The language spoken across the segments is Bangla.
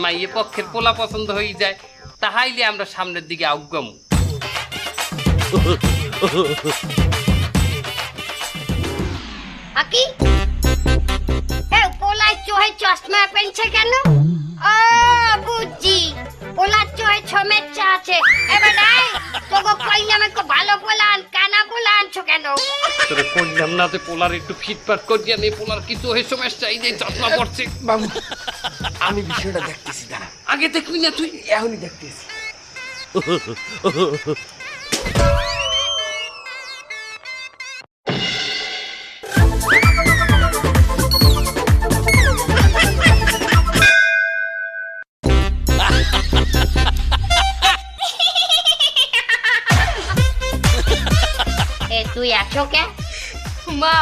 মাইয়ে পক্ষের পোলা পছন্দ হয়ে যায়, তাহাইলে আমরা সামনের দিকে আউগম। আকি এ পোলা চোহে চশমা পেনছে কেন? ও বুঝছি, পোলা চোহে সমস্যা আছে। এবার নাই তোকে কইলাম একটু ভালো পোলান, কানা পোলা আনছো কেন? তোরে কইলাম না যে পোলার একটু ফিটফাট করিয়া নেই, পোলার কিছু হয়ে সমস্যা, এই যে চশমা পড়ছে। বাবু আমি বিষয়টা দেখতেছি, দাঁড়া আগে দেখবি না তুই? এখনই দেখতেছি। এ তুই আছো কে? মা,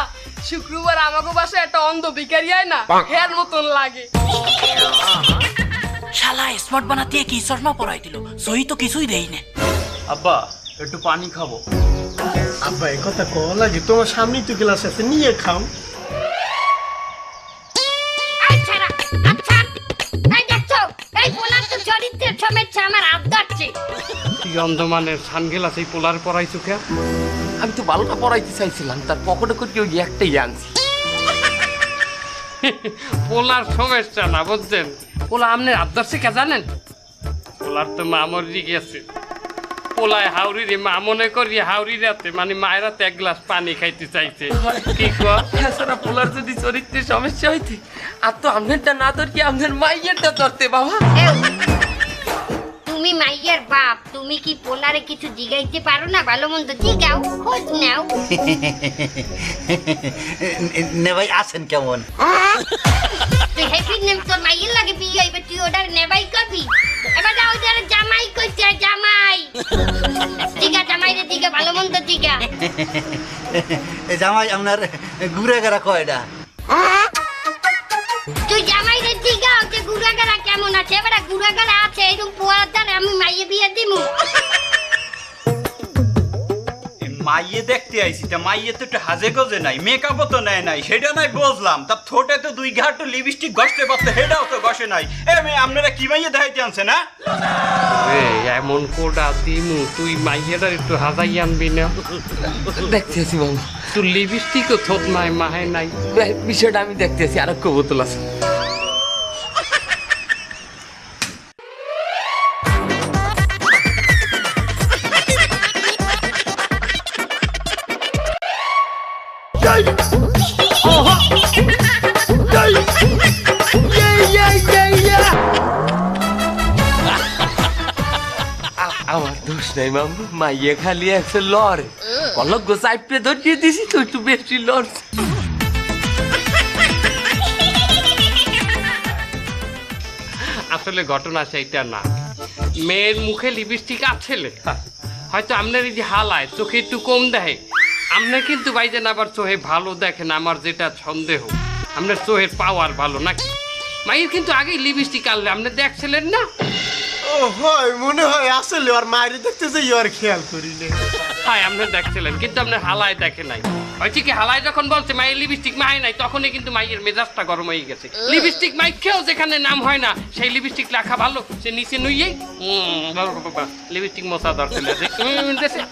শুক্রবার আমাকে বাসায় একটা অন্ধ ভিখারি আয় না, হের মতন লাগে। শালা স্মার্ট বানাতে কি চশমা পরাই দিল, সহি তো কিছুই দেই না। আব্বা একটু পানি খাবো। আব্বা এই কথা কও লাগে, তোমার সামনেই তো গ্লাস আছে, নিয়ে খাও। আচ্ছা আচ্ছা, এই দেখছো এই পোলার তো চরিত্রের সমস্যা আমার আবদারছে। তুই অন্ধমানের সানগ্লাস এই পোলার পরাইছো কে? আমি তো ভালোটা পড়াইতে চাইছিলাম, তার পকেটে করে ওই একটাই আনছি। পোলার সমস্যা না, বুঝছেন? পোলা আপনার আবদারছে কে জানেন? পোলার তো মা মরি গেছে। পোলায় হাওড়ি রে মা মনে করি হাওড়ি রাতে মানে মায়ের রাতে এক গ্লাস পানি খাইতে চাইছে। কি কর? এছাড়া পোলার যদি চরিত্রের সমস্যা হইতে, আর তো আপনারটা না তোর কি আপনার মাইয়েরটা ধরতে বাবা। তুমি মাইয়ের বাপ, তুমি কি পোলারে কিছু জিগাইতে পারো না? ভালো মন্দ জিগাও, খোঁজ নাও। নে ভাই আছেন কেমন? তুই হ্যাপি নেম তোর মাইয়ের লাগে বিয়ে হইবে, তুই ওটার নেবাই করবি? এবার যাও যারা জামাই কইছে, জামাই জিগা, জামাই রে জিগা, ভালো মন্দ জিগা। জামাই আপনার ঘুরে গেরা কয়টা? তুই জামাই রে জিগা যে গুড়াগাড়া কেমন আছে? এবার গুড়াগাড়া আছে এরকম পোয়ার দ্বারা আমি মাইয়ে বিয়ে দিমু। মাইয়ে দেখতে আইছি, তা মাইয়ে তো একটু হাজে গজে নাই, মেকআপও তো নেয় নাই, সেটা নাই বুঝলাম। তা ঠোঁটে তো দুই ঘাট লিপস্টিক ঘষতে পারতো, সেটাও তো ঘষে নাই। এ মেয়ে আপনারা কি মাইয়ে দেখাইতে আনছে না? এমন কোডা দিমু, তুই মাইয়াটার একটু হাজাই আনবি না? দেখতেছি বাবু, তোর লিপস্টিকও থোত নাই, মাহে নাই। বিষয়টা আমি দেখতেছি, আর কবুতল আছে। আমার দোষ নাই মামু, মাইয়ে খালি আছে লড়, অলগ চাইপে ধরিয়ে দিছি তো একটু বেশি লড়। আসলে ঘটনা সেইটা না, মেয়ের মুখে লিপস্টিক আছে লেখা, হয়তো আপনার এই যে হালায় চোখে একটু কম দেখে। আপনার কিন্তু ভাইজান আবার চোখে ভালো দেখেন, আমার যেটা সন্দেহ আপনার চোখের পাওয়ার ভালো নাকি? মায়ের কিন্তু আগেই লিপস্টিক আনলে আপনি দেখছিলেন না? ও হয় মনে হয়, আসলে আর মায়ের দেখতে যে আর খেয়াল করি না। হ্যাঁ আপনি দেখছিলেন, কিন্তু আপনার হালায় দেখে নাই। হয়তো কি হালায় যখন বলছে মায়ের লিপস্টিক মায় নাই, তখনই কিন্তু মায়ের মেজাজটা গরম হয়ে গেছে। লিপস্টিক মাইকেও যেখানে নাম হয় না, সেই লিপস্টিক লেখা ভালো, সে নিচে নুইয়েই লিপস্টিক মশা দরকার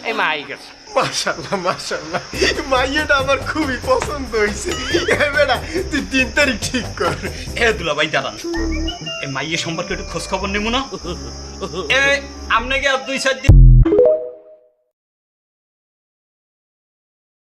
এই মা আই গেছে। মাশাআল্লাহ মাশাআল্লাহ, মাইয়েটা আমার খুবই পছন্দ হয়েছে। বেটা তুই 3 তারিখ ঠিক কর। এ দুলা ভাই দাঁড়ান, এ মাইয়ে সম্পর্কে একটু খোঁজ খবর নেবো না? এ আপনাকে আর 2-4 দিন